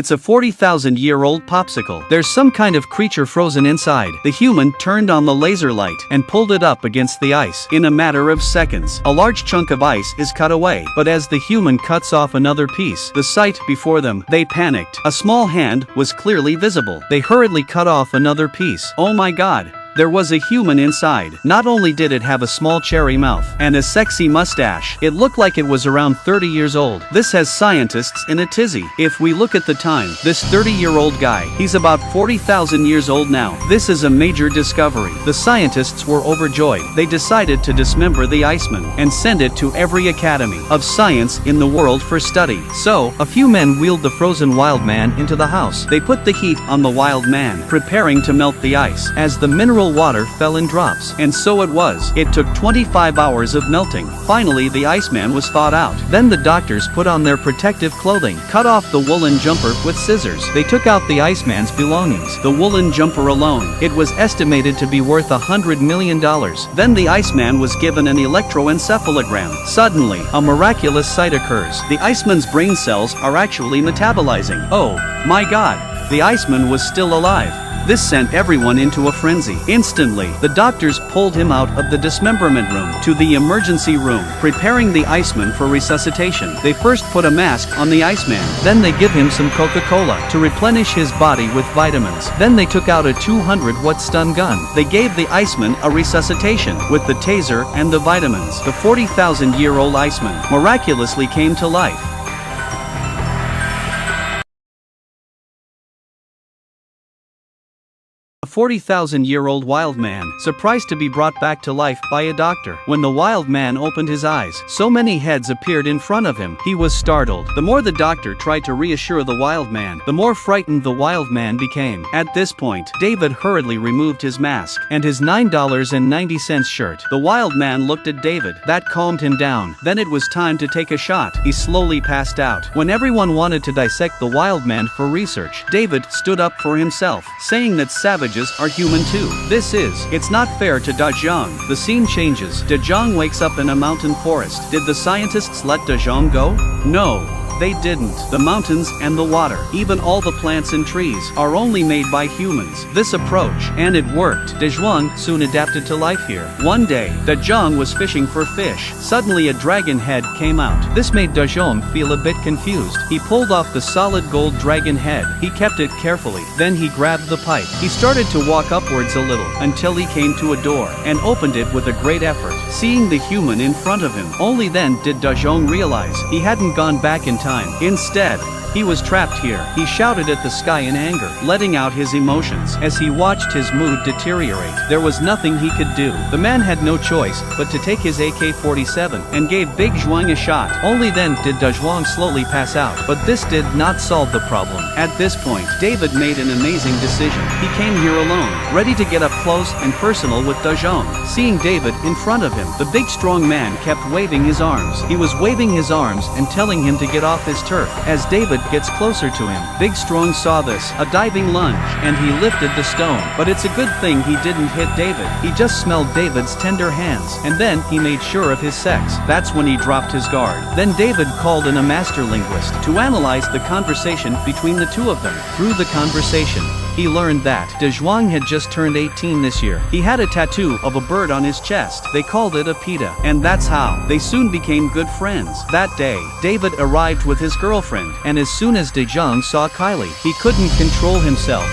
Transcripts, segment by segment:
It's a 40,000-year-old popsicle. There's some kind of creature frozen inside. The human turned on the laser light and pulled it up against the ice. In a matter of seconds, a large chunk of ice is cut away. But as the human cuts off another piece, the sight before them, they panicked. A small hand was clearly visible. They hurriedly cut off another piece. Oh my God! There was a human inside. Not only did it have a small cherry mouth and a sexy mustache, it looked like it was around 30 years old. This has scientists in a tizzy. If we look at the time, this 30-year-old guy, he's about 40,000 years old now. This is a major discovery. The scientists were overjoyed. They decided to dismember the Iceman and send it to every academy of science in the world for study. So, a few men wheeled the frozen wild man into the house. They put the heat on the wild man, preparing to melt the ice. As the mineral water fell in drops. And so it was. It took 25 hours of melting. Finally, the Iceman was thawed out. Then the doctors put on their protective clothing, cut off the woolen jumper with scissors. They took out the Iceman's belongings. The woolen jumper alone, it was estimated to be worth $100 million. Then the Iceman was given an electroencephalogram. Suddenly, a miraculous sight occurs. The Iceman's brain cells are actually metabolizing. Oh, my God! The Iceman was still alive. This sent everyone into a frenzy. Instantly, the doctors pulled him out of the dismemberment room to the emergency room, preparing the Iceman for resuscitation. They first put a mask on the Iceman. Then they give him some Coca-Cola to replenish his body with vitamins. Then they took out a 200-watt stun gun. They gave the Iceman a resuscitation with the taser and the vitamins. The 40,000-year-old Iceman miraculously came to life. A 40,000-year-old wild man, surprised to be brought back to life by a doctor. When the wild man opened his eyes, so many heads appeared in front of him. He was startled. The more the doctor tried to reassure the wild man, the more frightened the wild man became. At this point, David hurriedly removed his mask and his $9.90 shirt. The wild man looked at David. That calmed him down. Then it was time to take a shot. He slowly passed out. When everyone wanted to dissect the wild man for research, David stood up for himself, saying that savages are human too. It's not fair to Da Zhang. The scene changes. Da Zhang wakes up in a mountain forest. Did the scientists let Da Zhang go? No. They didn't. The mountains and the water, even all the plants and trees, are only made by humans. This approach, and it worked. Da Zhang soon adapted to life here. One day, Da Zhang was fishing for fish. Suddenly a dragon head came out. This made Da Zhang feel a bit confused. He pulled off the solid gold dragon head. He kept it carefully. Then he grabbed the pipe. He started to walk upwards a little, until he came to a door, and opened it with a great effort. Seeing the human in front of him, only then did Da Zhang realize he hadn't gone back in time. Instead, he was trapped here. He shouted at the sky in anger, letting out his emotions. As he watched his mood deteriorate, there was nothing he could do. The man had no choice but to take his AK-47 and gave Big Zhuang a shot. Only then did Da Zhuang slowly pass out. But this did not solve the problem. At this point, David made an amazing decision. He came here alone, ready to get up close and personal with Da Zhang. Seeing David in front of him, the big strong man kept waving his arms. He was waving his arms and telling him to get off his turf. As David gets closer to him, Big Strong saw this, a diving lunge, and he lifted the stone. But it's a good thing he didn't hit David. He just smelled David's tender hands, and then he made sure of his sex. That's when he dropped his guard. Then David called in a master linguist to analyze the conversation between the two of them. Through the conversation, he learned that Da Zhuang had just turned 18 this year. He had a tattoo of a bird on his chest. They called it a PETA. And that's how they soon became good friends. That day, David arrived with his girlfriend, and as soon as Da Zhang saw Kylie, he couldn't control himself.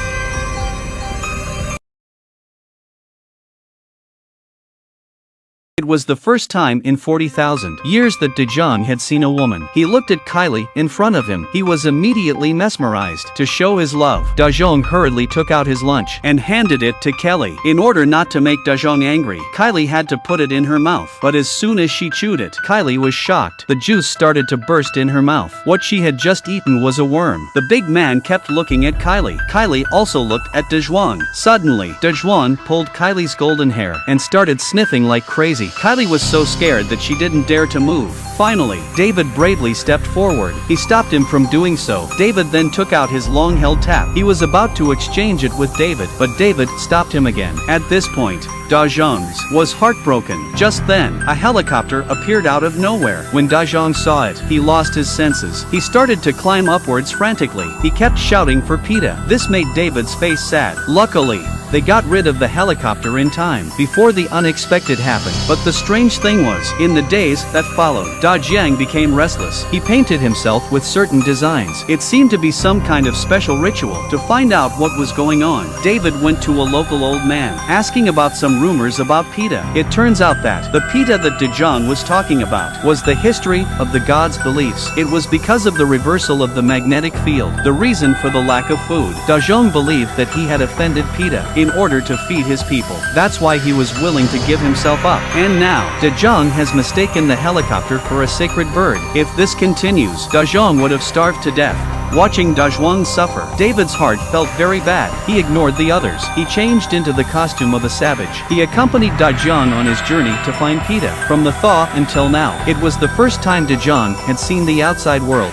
It was the first time in 40,000 years that Da Zhang had seen a woman. He looked at Kylie in front of him. He was immediately mesmerized. To show his love, Da Zhang hurriedly took out his lunch and handed it to Kelly. In order not to make Da Zhang angry, Kylie had to put it in her mouth. But as soon as she chewed it, Kylie was shocked. The juice started to burst in her mouth. What she had just eaten was a worm. The big man kept looking at Kylie. Kylie also looked at Da Zhang. Suddenly, Da Zhang pulled Kylie's golden hair and started sniffing like crazy. Kylie was so scared that she didn't dare to move. Finally, David bravely stepped forward. He stopped him from doing so. David then took out his long-held tap. He was about to exchange it with David, but David stopped him again. At this point, Da Zhang was heartbroken. Just then, a helicopter appeared out of nowhere. When Da Zhang saw it, he lost his senses. He started to climb upwards frantically. He kept shouting for PETA. This made David's face sad. Luckily, they got rid of the helicopter in time, before the unexpected happened. But the strange thing was, in the days that followed, Da Jiang became restless. He painted himself with certain designs. It seemed to be some kind of special ritual. To find out what was going on, David went to a local old man, asking about some rumors about PETA. It turns out that the PETA that Da Jiang was talking about was the history of the gods' beliefs. It was because of the reversal of the magnetic field, the reason for the lack of food. Da Jiang believed that he had offended PETA in order to feed his people. That's why he was willing to give himself up. And now, Da Zhang has mistaken the helicopter for a sacred bird. If this continues, Da Zhang would have starved to death. Watching Da Zhang suffer, David's heart felt very bad. He ignored the others. He changed into the costume of a savage. He accompanied Da Zhang on his journey to find PETA. From the thaw until now, it was the first time Da Zhang had seen the outside world.